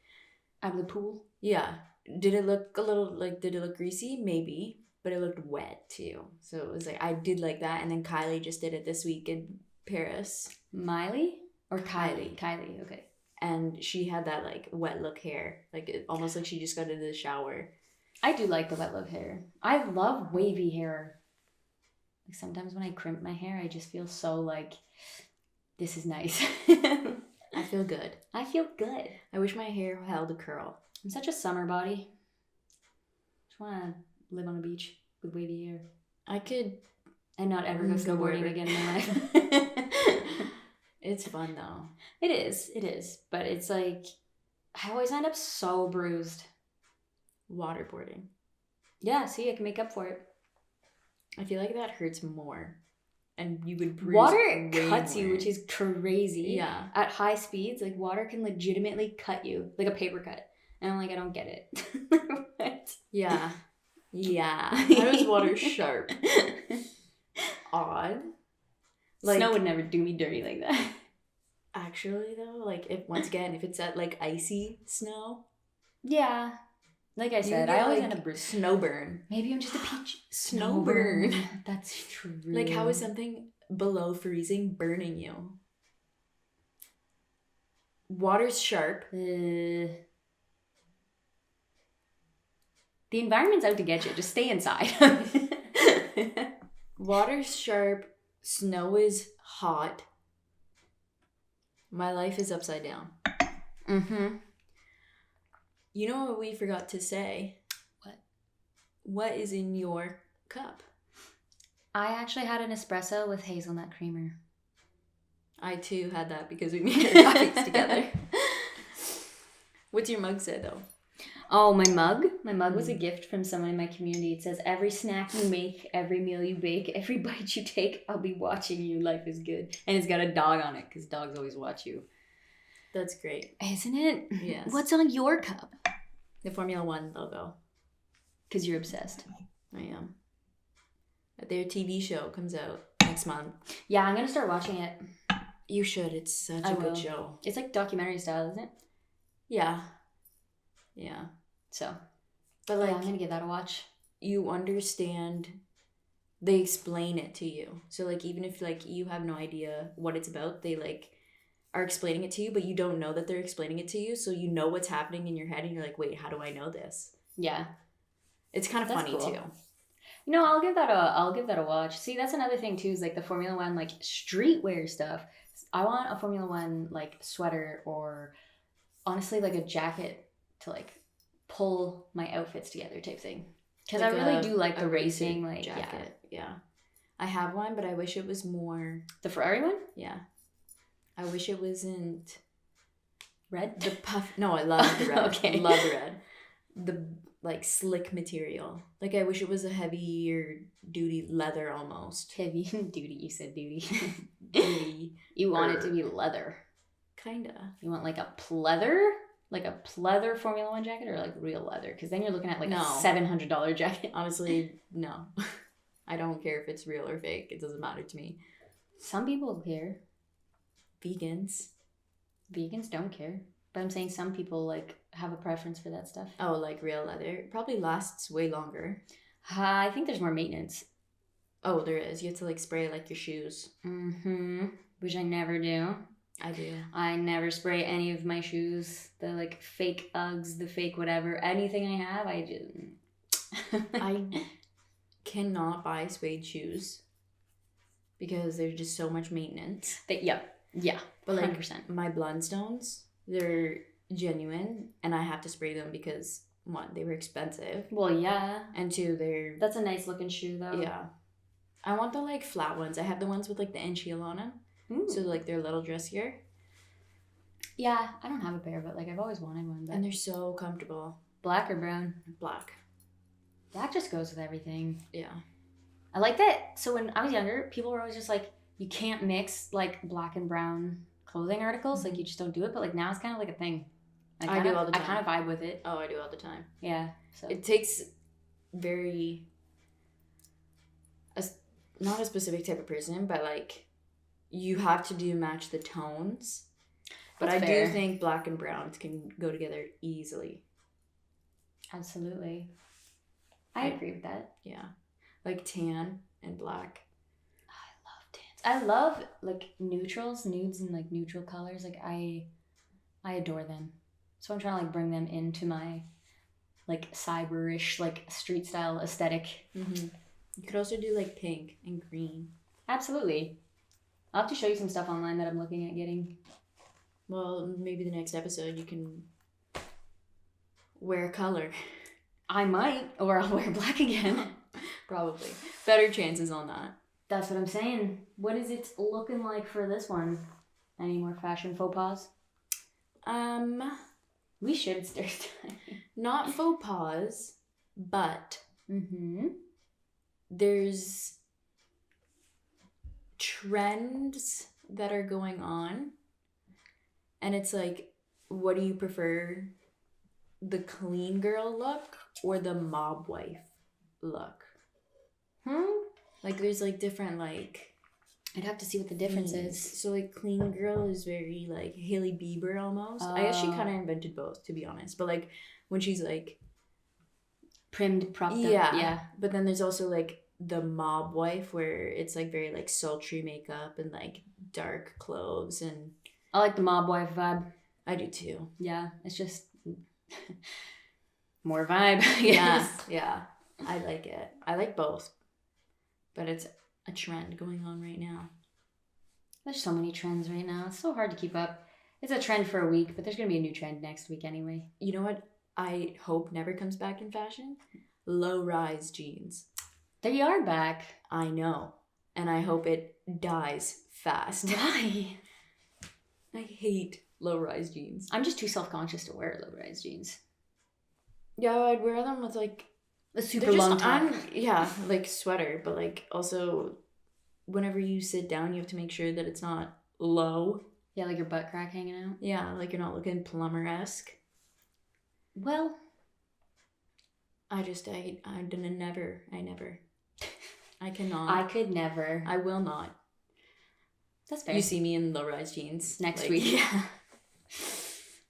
out of the pool? Yeah. Did it look greasy? Maybe. But it looked wet, too. So it was, like, I did like that, and then Kylie just did it this week in Paris. Miley? Or Kylie? Kylie, okay. And she had that, like, wet look hair. Like, almost like she just got into the shower. I do like the wet look hair. I love wavy hair. Like, sometimes when I crimp my hair, I just feel so, like, this is nice. I feel good. I feel good. I wish my hair held a curl. I'm such a summer body. Just want to live on a beach with wavy hair. I could... and not ever go snowboarding again in my life. It's fun, though. It is. But it's like, I always end up so bruised. Waterboarding. Yeah, see, I can make up for it. I feel like that hurts more. And you would bruise water cuts more. You, which is crazy. Yeah. At high speeds, like, water can legitimately cut you. Like a paper cut. And I'm like, I don't get it. What? Yeah. Yeah. How is water sharp? Odd. Like, snow would never do me dirty like that. Actually, though, like, if it's at, like, icy snow. Yeah. Like I said, I always end up bruised. Snowburn. Maybe I'm just a peach. Snowburn. That's true. Like, how is something below freezing burning you? Water's sharp. The environment's out to get you. Just stay inside. Water's sharp. Snow is hot. My life is upside down. Mm-hmm. You know what we forgot to say? What? What is in your cup? I actually had an espresso with hazelnut creamer. I too had that because we made our coffees together. What's your mug say, though? Oh, my mug? My mug was a gift from someone in my community. It says, every snack you make, every meal you bake, every bite you take, I'll be watching you. Life is good. And it's got a dog on it because dogs always watch you. That's great. Isn't it? Yes. What's on your cup? The Formula One logo. Because you're obsessed. I am. Their TV show comes out next month. Yeah, I'm going to start watching it. You should. It's such a good show. It's like documentary style, isn't it? Yeah. Yeah. So. But, like, I'm going to give that a watch. You understand. They explain it to you. So, like, even if, like, you have no idea what it's about, they, like, are explaining it to you, but you don't know that they're explaining it to you, so you know what's happening in your head, and you're like, wait, how do I know this? Yeah. It's kind of funny, cool. Too. You know, I'll give that a watch. See, that's another thing, too, is, like, the Formula One, like, streetwear stuff. I want a Formula One, like, sweater or, honestly, like, a jacket to, like, pull my outfits together type thing. Because like I really do like the racing, like, jacket. Yeah. I have one, but I wish it was more... The Ferrari one? Yeah. I wish it wasn't... Red? The puff... No, I love the red. Okay. I love the red. The, like, slick material. Like, I wish it was a heavier duty leather almost. Heavy duty, you said duty. Duty. You want it to be leather. Kinda. You want like a pleather? Like a pleather Formula One jacket or like real leather? Because then you're looking at like No. a $700 jacket. Honestly, no. I don't care if it's real or fake. It doesn't matter to me. Some people care. Vegans. Vegans don't care. But I'm saying some people like have a preference for that stuff. Oh, like real leather. It probably lasts way longer. I think there's more maintenance. Oh, there is. You have to like spray like your shoes. Mm-hmm. Which I never do. I do. I never spray any of my shoes. The like fake Uggs, the fake whatever. Anything I have, I just... I cannot buy suede shoes because there's just so much maintenance. Yeah. But like 100%. my Blundstones, they're genuine and I have to spray them because one, they were expensive. Well, yeah. And two, they're... That's a nice looking shoe though. Yeah. I want the like flat ones. I have the ones with like the inch heel on them. Ooh. So like they're a little dressier. Yeah, I don't have a pair, but like I've always wanted one. But And they're so comfortable. black or brown? Black. Black just goes with everything. Yeah. I like that. So when I was younger, people were always just like, you can't mix like black and brown clothing articles. Like you just don't do it. But like now it's kind of like a thing. I do all the time. I kind of vibe with it. Oh, I do all the time. Yeah. So It takes not a specific type of person, but like you have to match the tones. But That's I fair. do think black and browns can go together easily. Absolutely. I agree with that. Yeah. Like tan and black. I love like neutrals, nudes, and like neutral colors. Like I adore them. So I'm trying to like bring them into my like cyberish, like street style aesthetic. Mm-hmm. You could also do like pink and green. Absolutely. I'll have to show you some stuff online that I'm looking at getting. Well, maybe the next episode you can wear color. I might, or I'll wear black again. Probably. Better chances on that. That's what I'm saying. What is it looking like for this one? Any more fashion faux pas? We should start time. Not faux pas, but Mm-hmm. there's trends that are going on. And it's like, what do you prefer? The clean girl look or the mob wife look? Like there's like different like... I'd have to see what the difference is. So like clean girl is very like Hailey Bieber almost. I guess she kind of invented both, to be honest. But like when she's like... Primmed, propped up. Yeah. But then there's also like the mob wife where it's like very like sultry makeup and like dark clothes, and I like the mob wife vibe. I do too. Yeah, it's just more vibe. Yeah. I like it. I like both. But it's a trend going on right now. There's so many trends right now. It's so hard to keep up. It's a trend for a week, but there's going to be a new trend next week anyway. You know what I hope never comes back in fashion? Low-rise jeans. They are back. I know. And I hope it dies fast. Why? I hate low-rise jeans. I'm just too self-conscious to wear low-rise jeans. Yeah, I'd wear them with like... A super they're just long top. Yeah, like sweater, but like also whenever you sit down, you have to make sure that it's not low. Yeah, like your butt crack hanging out. Yeah, like you're not looking plumber-esque. Well, I never. I cannot. I could never. I will not. That's fair. You see me in low-rise jeans Next week. Yeah.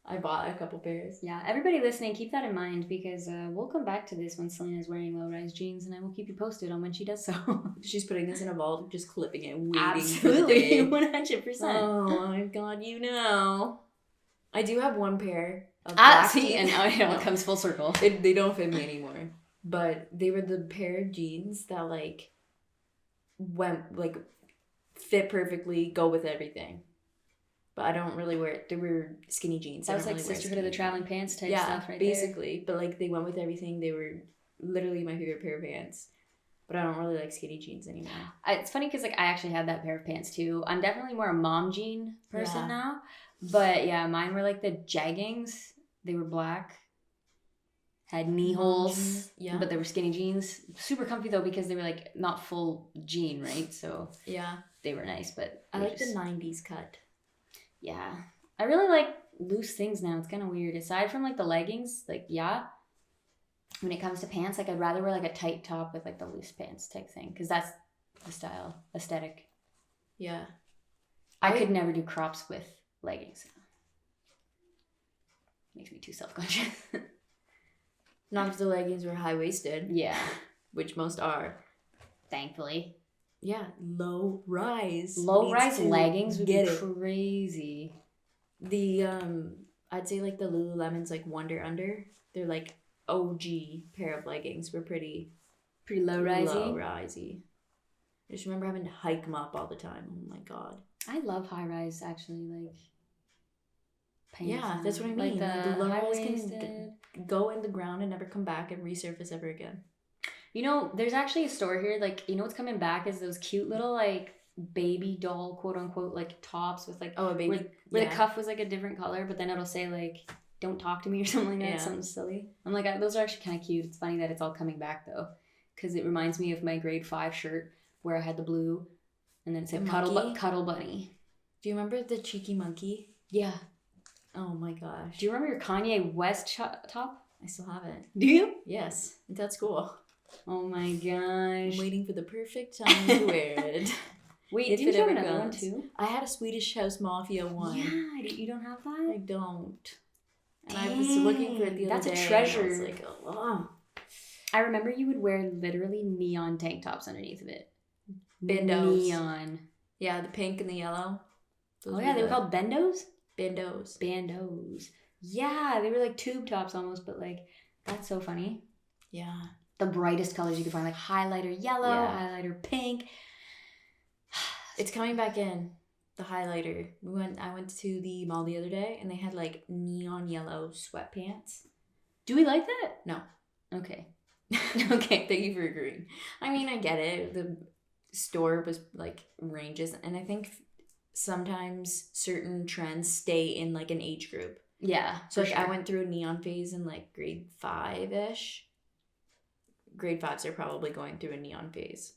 I bought a couple pairs. Yeah, everybody listening, keep that in mind because we'll come back to this when Selena's wearing low-rise jeans, and I will keep you posted on when she does so. She's putting this in a vault, just clipping it, waiting Absolutely, for the day. 100%. Oh my god, you know. I do have one pair of black See, jeans. and now it comes full circle. They don't fit me anymore. But they were the pair of jeans that like went like fit perfectly, go with everything. But I don't really wear it. They were skinny jeans. That was I like don't really wear Sisterhood of the skinny Traveling Pants type jeans. stuff right basically. But like they went with everything. They were literally my favorite pair of pants. But I don't really like skinny jeans anymore. It's funny because like I actually had that pair of pants too. I'm definitely more a mom jean person Yeah. now. But yeah, mine were like the jeggings. They were black. Had knee holes. Yeah. But they were skinny jeans. Super comfy though because they were like not full jean, right? So Yeah. they were nice, but I they like the 90s cut. Yeah. I really like loose things now. It's kind of weird. Aside from like the leggings, like yeah. When it comes to pants, like I'd rather wear like a tight top with like the loose pants type thing because that's the style aesthetic. Yeah. I could never do crops with leggings. Makes me too self-conscious. Not if the leggings were high-waisted. Yeah. Which most are. Thankfully. Yeah, low rise. Low rise leggings would be crazy. The I'd say like the Lululemon's like Wonder Under. They're like OG pair of leggings were pretty low risey. Low risey. I just remember having to hike them up all the time. Oh my god. I love high rise actually, like pants. Yeah, that's what I mean. Like the low rise can go in the ground and never come back and resurface ever again. You know, there's actually a store here, like, you know what's coming back is those cute little, like, baby doll, quote unquote, like, tops with, like, a baby. Where the cuff was, like, a different color, but then it'll say, like, don't talk to me or something like that, something silly. I'm like, those are actually kind of cute. It's funny that it's all coming back, though, because it reminds me of my grade 5 shirt where I had the blue, and then it said Cuddle Bunny. Do you remember the cheeky monkey? Yeah. Oh my gosh. Do you remember your Kanye West top? I still have it. Do you? Yes. It's at school. Oh my gosh. I'm waiting for the perfect time to wear it. Wait, didn't you have another one too? I had a Swedish House Mafia one. Yeah, you don't have that? I don't. And Dang. I was looking for it the other day. That's a treasure. I was like, oh. I remember you would wear literally neon tank tops underneath of it. Bendos. Neon. Yeah, the pink and the yellow. Those they were called bendos? Bandos. Yeah, they were like tube tops almost, but like, that's so funny. Yeah. The brightest colors you could find, like highlighter yellow, highlighter pink. It's coming back in, the highlighter. I went to the mall the other day and they had like neon yellow sweatpants. Do we like that? No. Okay. Okay, thank you for agreeing. I mean, I get it. The store was like ranges, and I think sometimes certain trends stay in like an age group. Yeah. So like I went through a neon phase in like grade 5-ish. Grade 5s are probably going through a neon phase.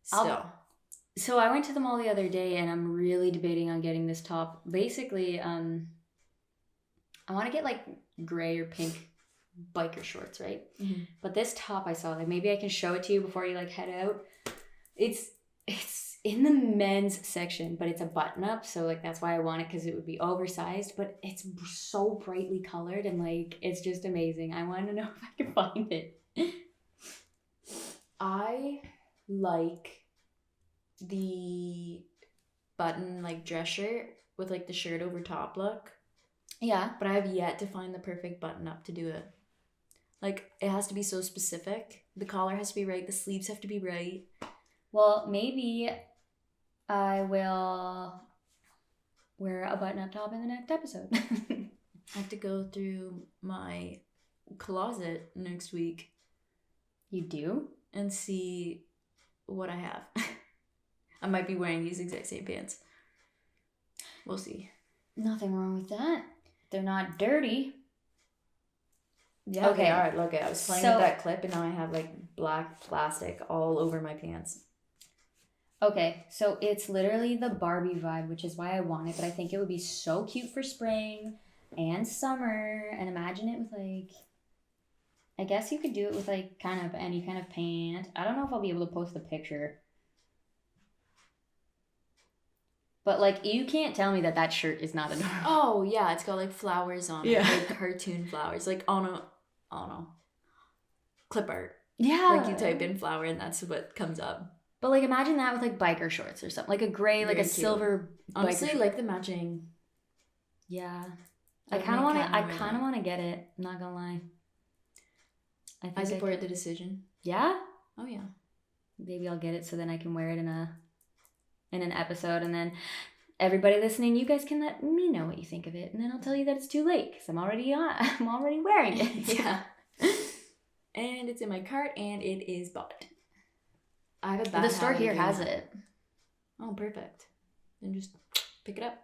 So I went to the mall the other day and I'm really debating on getting this top. Basically, I want to get like gray or pink biker shorts, right? Mm-hmm. But this top I saw, like maybe I can show it to you before you like head out. It's in the men's section, but it's a button up, so like that's why I want it, because it would be oversized, but it's so brightly colored and like it's just amazing. I want to know if I can find it. I like the button like dress shirt with like the shirt over top look. Yeah. But I have yet to find the perfect button up to do it. Like it has to be so specific. The collar has to be right. The sleeves have to be right. Well, maybe I will wear a button up top in the next episode. I have to go through my closet next week. You do? And see what I have. I might be wearing these exact same pants. We'll see. Nothing wrong with that. They're not dirty. Yeah, okay. All right, look, I was playing with that clip and now I have like black plastic all over my pants. Okay, so it's literally the Barbie vibe, which is why I want it, but I think it would be so cute for spring and summer. And imagine it with like, I guess you could do it with like kind of any kind of pant. I don't know if I'll be able to post a picture. But like, you can't tell me that shirt is not adorable. Oh yeah, it's got like flowers on it, like cartoon flowers, like on a clip art. Yeah, like you type in flower and that's what comes up. But like, imagine that with like biker shorts or something, like a gray, Very like a cute. silver. Honestly, like the matching. Yeah, I kind of want to get it. I'm not gonna lie. I support the decision. Yeah. Oh yeah. Maybe I'll get it so then I can wear it in an episode, and then everybody listening, you guys can let me know what you think of it, and then I'll tell you that it's too late because I'm already wearing it. Yeah. And it's in my cart, and it is bought. I have a bad The store here has it. Oh, perfect. Then just pick it up.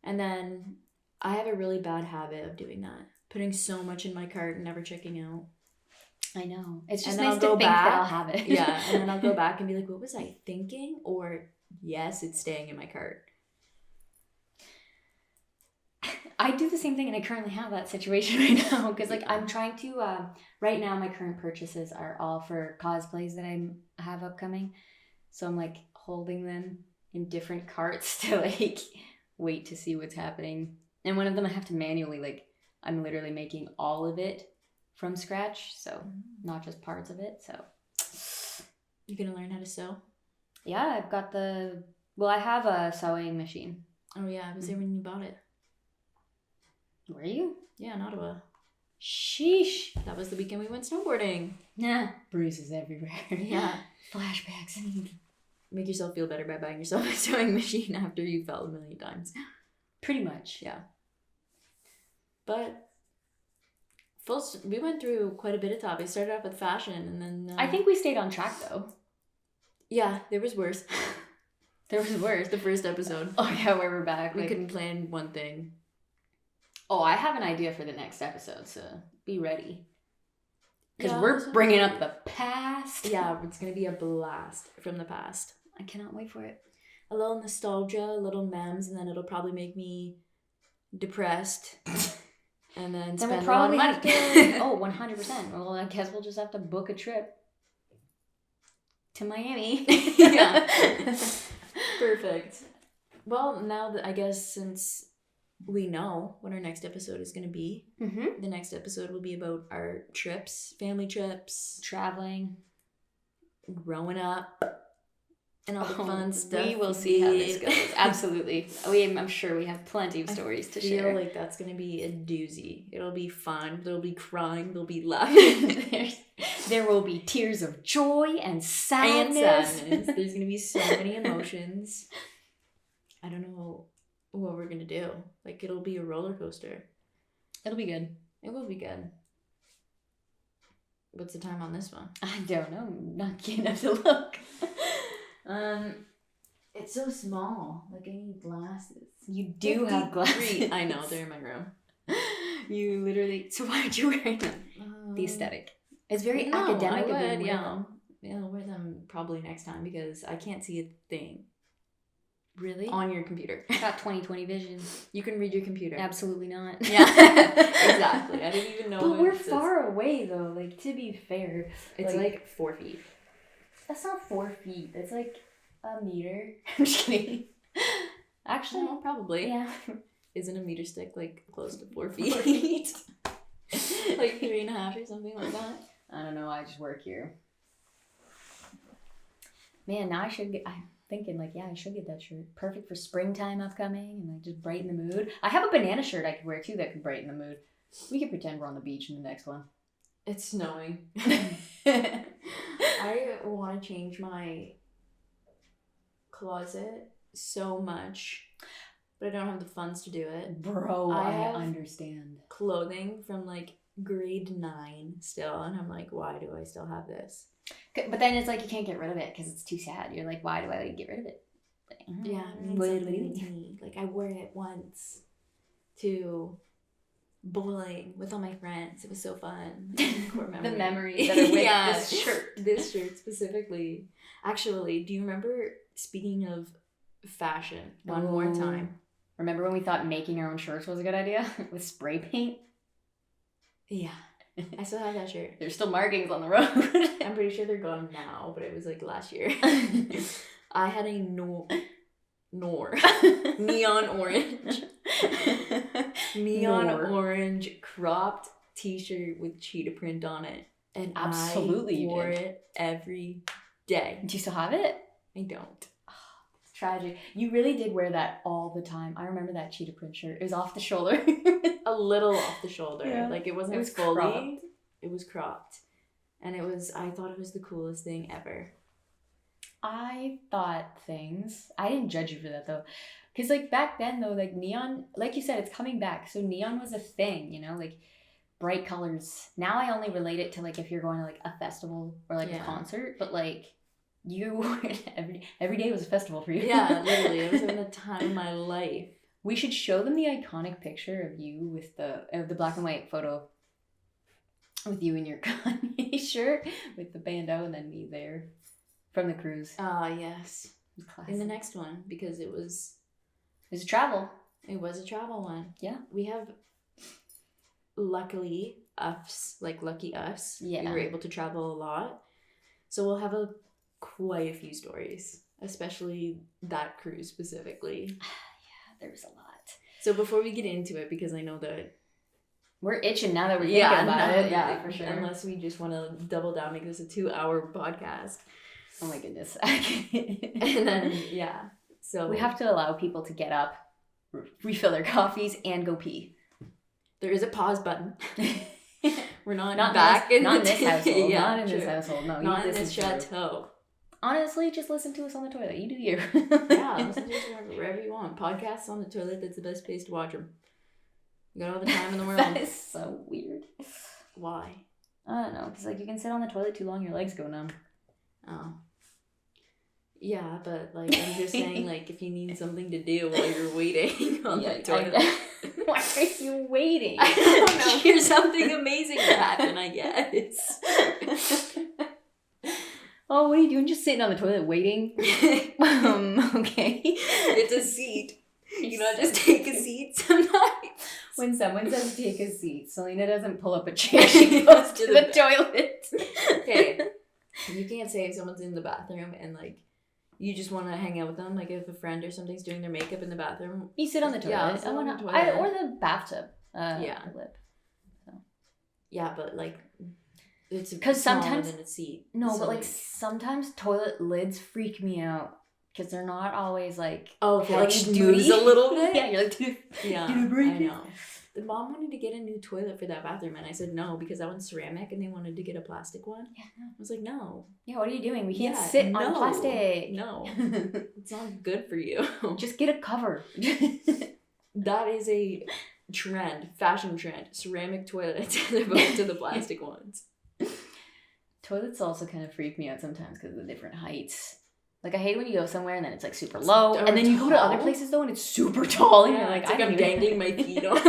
And then I have a really bad habit of doing that. Putting so much in my cart and never checking out. I know. It's just nice nice to think that I'll have it. Yeah, and then I'll go back and be like, what was I thinking? Or, yes, it's staying in my cart. I do the same thing, and I currently have that situation right now because like I'm trying to. Right now, my current purchases are all for cosplays that I have upcoming, so I'm like holding them in different carts to like wait to see what's happening. And one of them I have to manually like. I'm literally making all of it from scratch, so not just parts of it. So You're gonna learn how to sew? yeah, I've got the. Well, I have a sewing machine. Oh yeah, I was there when you bought it. Were you? Yeah, in Ottawa. Sheesh. That was the weekend we went snowboarding. Nah, bruises everywhere. Yeah. Flashbacks. Make yourself feel better by buying yourself a sewing machine after you fell a million times. Pretty much. Yeah. But we went through quite a bit of topics. Started off with fashion, and then I think we stayed on track though. Yeah, there was worse. There was worse. The first episode. Oh yeah, where we're back. We couldn't plan one thing. Oh, I have an idea for the next episode, so be ready. Because Yeah, we're bringing up the past. Yeah, it's going to be a blast from the past. I cannot wait for it. A little nostalgia, a little memes, and then it'll probably make me depressed. And then Then spend we'll probably a lot have of to. money. Oh, 100%. Well, I guess we'll just have to book a trip to Miami. Yeah. Perfect. Well, now that I guess since we know what our next episode is going to be, Mm-hmm. the next episode will be about our trips, family trips, Traveling. growing up, and all the fun stuff. We will see how this goes. Absolutely. I'm sure we have plenty of stories to share. I feel like that's going to be a doozy. It'll be fun. There'll be crying. There'll be laughing. There will be tears of joy and sadness. There's going to be so many emotions. I don't know what we're going to do. Like, it'll be a roller coaster. It'll be good. It will be good. What's the time on this one? I don't know. I'm not good enough to look. It's so small. Like, I need glasses. You do have glasses. I know, they're in my room. You literally. So why aren't you wearing them? The aesthetic. It's very academic of you to wear them. Yeah, I'll wear them probably next time because I can't see a thing Really? on your computer. I got 20/20 vision. You can read your computer. Absolutely not. Yeah, exactly. I didn't even know. But what we're it says. far away though. Like, to be fair, It's like 4 feet. that's not 4 feet. That's like a meter. I'm just kidding. Actually, Well, probably. yeah. Isn't a meter stick like close to 4 4 feet? feet. Like 3.5 or something like that. I don't know. I just work here. Man, now I should get. I'm thinking like, yeah, I should get that shirt. Perfect for springtime upcoming and like just brighten the mood. I have a banana shirt I could wear too that could brighten the mood. We could pretend we're on the beach in the next one. It's snowing. I I want to change my closet so much, but I don't have the funds to do it. Bro, I I have- understand. Clothing from like grade 9 still, and I'm like, why do I still have this? But then it's like you can't get rid of it because it's too sad. You're like, why do I get rid of it? Yeah, it means something to me. Like, I wore it once to bowling with all my friends. It was so fun. Like, core The memories that are with Yeah, this shirt. This shirt specifically. Actually, do you remember, speaking of fashion, one more Oh. time? Remember when we thought making our own shirts was a good idea with spray paint? Yeah. I still have that shirt. There's still markings on the road. I'm pretty sure they're gone now, but it was like last year. I had a neon orange Nor. orange cropped t-shirt with cheetah print on it, and Absolutely I you wore did. it every day. Do you still have it? I don't. It's tragic. You really did wear that all the time. I remember that cheetah print shirt. It was off the shoulder. A little off the shoulder. Yeah. Like, it wasn't It was fully. cropped. It was cropped, and I thought it was the coolest thing ever. I thought things. I didn't judge you for that though. Because like back then though, like neon, like you said, it's coming back. So neon was a thing, you know, like bright colors. Now I only relate it to like if you're going to like a festival or like a Yeah. concert, but like you every day was a festival for you. Yeah, literally. It was in the time of my life. We should show them the iconic picture of you with the black and white photo with you in your Kanye shirt with the bandeau and then me there from the cruise. Ah, yes. Classic. In the next one, because it was It was travel. It was a travel one. Yeah. We have, luckily, lucky us. Yeah. We were able to travel a lot. So we'll have quite a few stories, especially that cruise specifically. Yeah, there was a lot. So before we get into it, because I know that we're itching now that we're thinking about it. Yeah, for sure. Unless we just want to double down, make this a 2-hour podcast. Oh my goodness. And then, yeah. So we have to allow people to get up, refill their coffees, and go pee. There is a pause button. We're not Not back in this household. Yeah, not in true. this household. No, not you in this chateau. Honestly, just listen to us on the toilet. You do you. Yeah, listen to us wherever you want. Podcasts on the toilet, that's the best place to watch them. You got all the time in the world. That is so weird. Why? I don't know, because like you can sit on the toilet too long, your legs go numb. Oh. Yeah, but like I'm just saying, like if you need something to do while you're waiting on the toilet. Why are you waiting? I don't know. Here's something amazing to happen, I guess. Oh, what are you doing? Just sitting on the toilet waiting? Okay. It's a seat. You know, just take a seat sometimes. When someone says take a seat, Selena doesn't pull up a chair. She goes to the toilet. Okay. You can't say if someone's in the bathroom and like you just want to hang out with them, like if a friend or something's doing their makeup in the bathroom. You sit on the toilet. Yeah, or the bathtub. Yeah. The lip. So. Yeah, but like it's because sometimes than a seat. No, so but like sometimes toilet lids freak me out because they're not always like like moves a little bit. Yeah, you're like yeah, I know. The mom wanted to get a new toilet for that bathroom, and I said no because that one's ceramic, and they wanted to get a plastic one. Yeah, no. I was like, no. Yeah, what are you doing? We can't sit on plastic. No, it's not good for you. Just get a cover. That is a fashion trend. Ceramic toilets as opposed to the plastic ones. Toilets also kind of freak me out sometimes because of the different heights. Like, I hate when you go somewhere and then it's like super low, and then you go to other places though and it's super tall, and you're like, I'm dangling my feet on,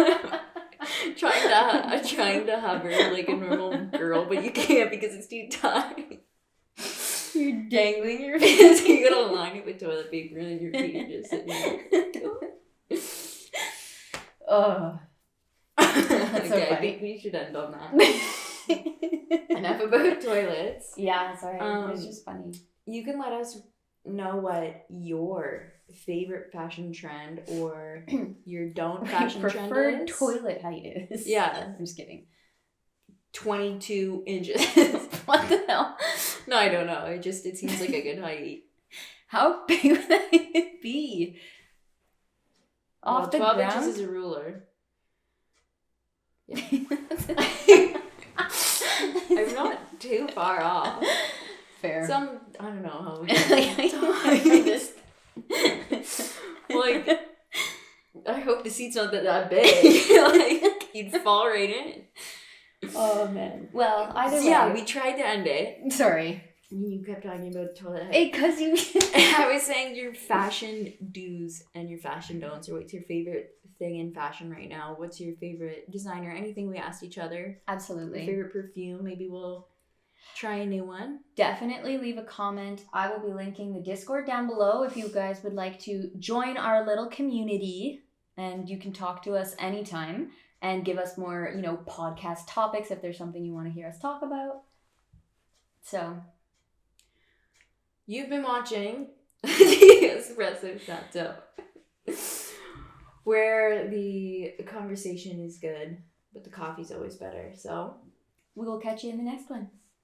trying to hover like a normal girl, but you can't because it's too tight. You're dangling your feet. So you gotta line it with toilet paper, and then your feet are just sitting there. That's so okay, funny. I think we should end on that. Enough about toilets. Yeah, sorry. It's just funny. You can let us know what your favorite fashion trend or your don't fashion trend is. Preferred toilet height is. Yeah. I'm just kidding. 22 inches. What the hell? No, I don't know. It seems like a good height. How big would that be? Off the 12 ground? inches is a ruler. Yeah. I'm not too far off. Fair. I don't know how we this. Like, I hope the seat's not that big. Like, you'd fall right in. Oh, man. Well, either way. Yeah, we tried to end it. Sorry. You kept talking about toilet. Because you... I was saying your fashion do's and your fashion don'ts, or what's your favorite thing in fashion right now? What's your favorite designer? Anything we asked each other? Absolutely. Your favorite perfume? Maybe we'll try a new one. Definitely leave a comment. I will be linking the Discord down below if you guys would like to join our little community, and you can talk to us anytime and give us more, podcast topics if there's something you want to hear us talk about. So, you've been watching the Espresso Chateau, where the conversation is good, but the coffee's always better. So, we will catch you in the next one.